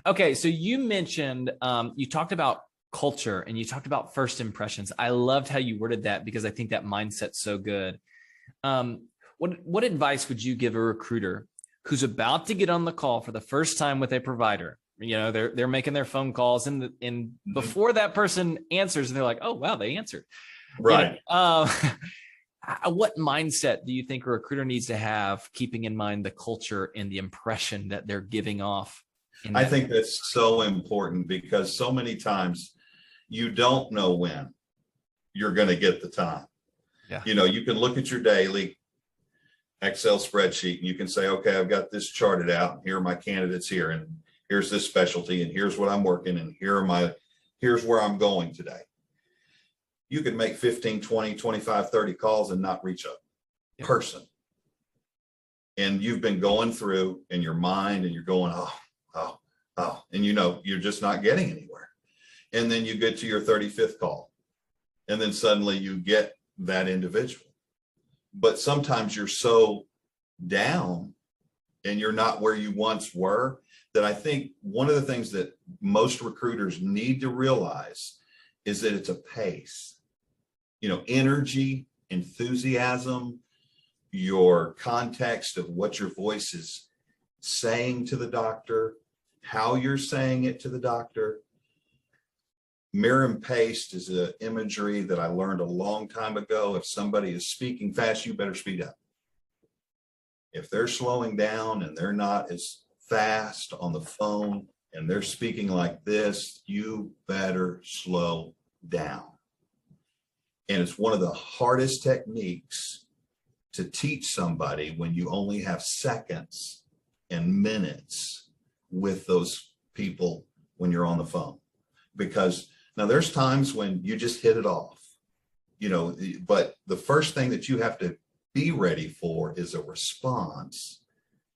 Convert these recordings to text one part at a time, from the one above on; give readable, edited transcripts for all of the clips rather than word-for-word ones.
Okay, so you mentioned you talked about culture and you talked about first impressions. I loved how you worded that because I think that mindset's so good. What advice would you give a recruiter who's about to get on the call for the first time with a provider? You know, they're making their phone calls, and before that person answers, and they're like, "Oh wow, they answered." Right. You know, what mindset do you think a recruiter needs to have, keeping in mind the culture and the impression that they're giving off? I think that's so important because so many times you don't know when you're going to get the time. Yeah. You know, you can look at your daily Excel spreadsheet and you can say, okay, I've got this charted out. And here are my candidates here. And here's this specialty. And here's what I'm working. And here's where I'm going today. You could make 15, 20, 25, 30 calls and not reach a person. And you've been going through in your mind and you're going, oh, and you know, you're just not getting anywhere. And then you get to your 35th call and then suddenly you get that individual. But sometimes you're so down and you're not where you once were that I think one of the things that most recruiters need to realize is that it's a pace. You know, energy, enthusiasm, your context of what your voice is saying to the doctor, how you're saying it to the doctor. Mirror and paste is an imagery that I learned a long time ago. If somebody is speaking fast, you better speed up. If they're slowing down and they're not as fast on the phone and they're speaking like this, you better slow down. And it's one of the hardest techniques to teach somebody when you only have seconds and minutes with those people when you're on the phone. Because now there's times when you just hit it off, you know, but the first thing that you have to be ready for is a response.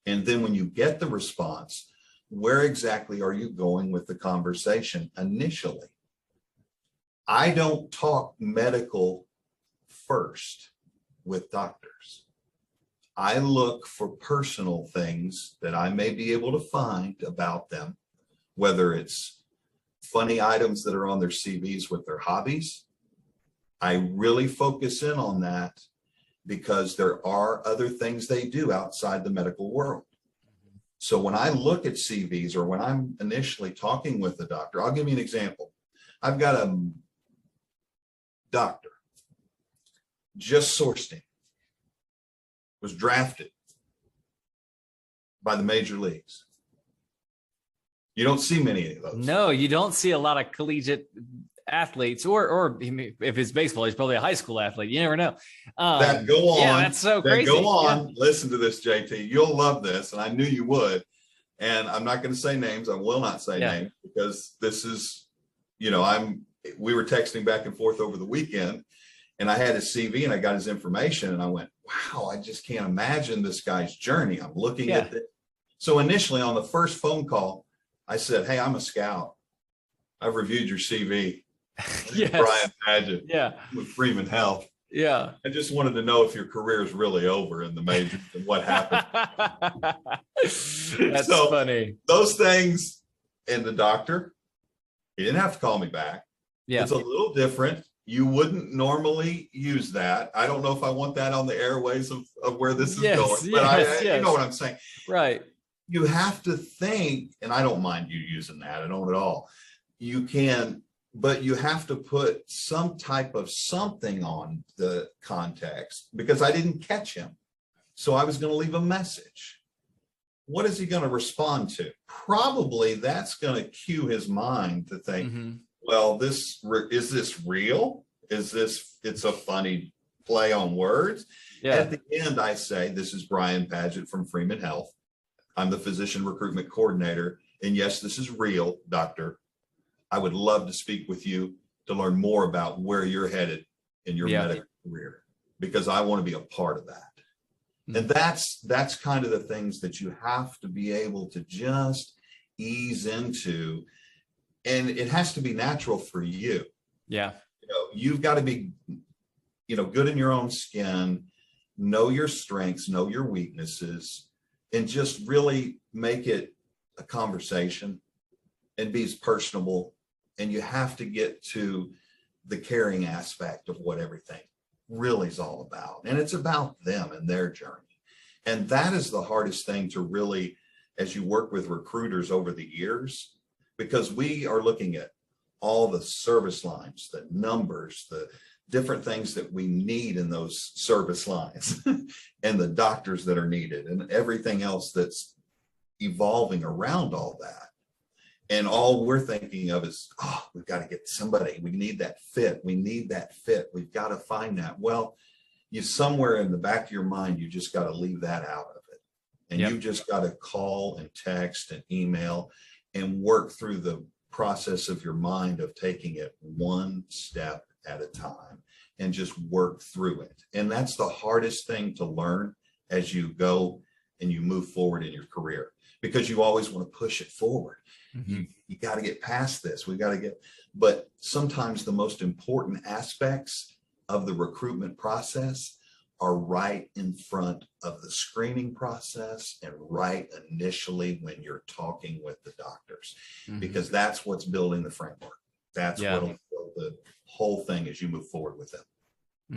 And then when you get the response, where exactly are you going with the conversation initially? I don't talk medical first with doctors. I look for personal things that I may be able to find about them, whether it's funny items that are on their CVs with their hobbies. I really focus in on that because there are other things they do outside the medical world. So when I look at CVs or when I'm initially talking with the doctor, I'll give you an example. I've got a doctor, just sourced him, was drafted by the major leagues. You don't see many of those. No, you don't see a lot of collegiate athletes, or if it's baseball, he's probably a high school athlete. You never know. That go on. Yeah, that's so crazy. Go on. Yeah. Listen to this, JT. You'll love this, and I knew you would. And I'm not going to say names. I will not say names because this is, you know, we were texting back and forth over the weekend, and I had his CV and I got his information, and I went, wow, I just can't imagine this guy's journey. I'm looking at it. So initially on the first phone call, I said, hey, I'm a scout. I've reviewed your CV. Yes. Bryan Padgett. Yeah. With Freeman Health. Yeah. I just wanted to know if your career is really over in the majors and what happened. That's so funny. Those things, and the doctor, he didn't have to call me back. Yeah. It's a little different. You wouldn't normally use that. I don't know if I want that on the airways of where this is going, but you know what I'm saying. Right. You have to think, and I don't mind you using that. I don't at all. You can, but you have to put some type of something on the context because I didn't catch him. So I was going to leave a message. What is he going to respond to? Probably that's going to cue his mind to think, well, is this real? It's a funny play on words. Yeah. At the end, I say, this is Bryan Padgett from Freeman Health. I'm the physician recruitment coordinator. And yes, this is real, doctor. I would love to speak with you to learn more about where you're headed in your medical career, because I want to be a part of that. And that's kind of the things that you have to be able to just ease into. And it has to be natural for you. Yeah. You know, you've got to be, you know, good in your own skin, know your strengths, know your weaknesses, and just really make it a conversation. and be personable. And you have to get to the caring aspect of what everything really is all about. And it's about them and their journey. And that is the hardest thing to really, as you work with recruiters over the years, because we are looking at all the service lines, the numbers, the different things that we need in those service lines and the doctors that are needed and everything else that's evolving around all that. And all we're thinking of is, oh, we've got to get somebody. We need that fit. We need that fit. We've got to find that. Well, you somewhere in the back of your mind, you just got to leave that out of it. And Yep. you just got to call and text and email and work through the process of your mind of taking it one step at a time and just work through it. And that's the hardest thing to learn as you go and you move forward in your career, because you always want to push it forward. Mm-hmm. You got to get past this. We got to get, but sometimes the most important aspects of the recruitment process are right in front of the screening process and right initially when you're talking with the doctors, because that's what's building the framework. That's what'll build the whole thing as you move forward with them.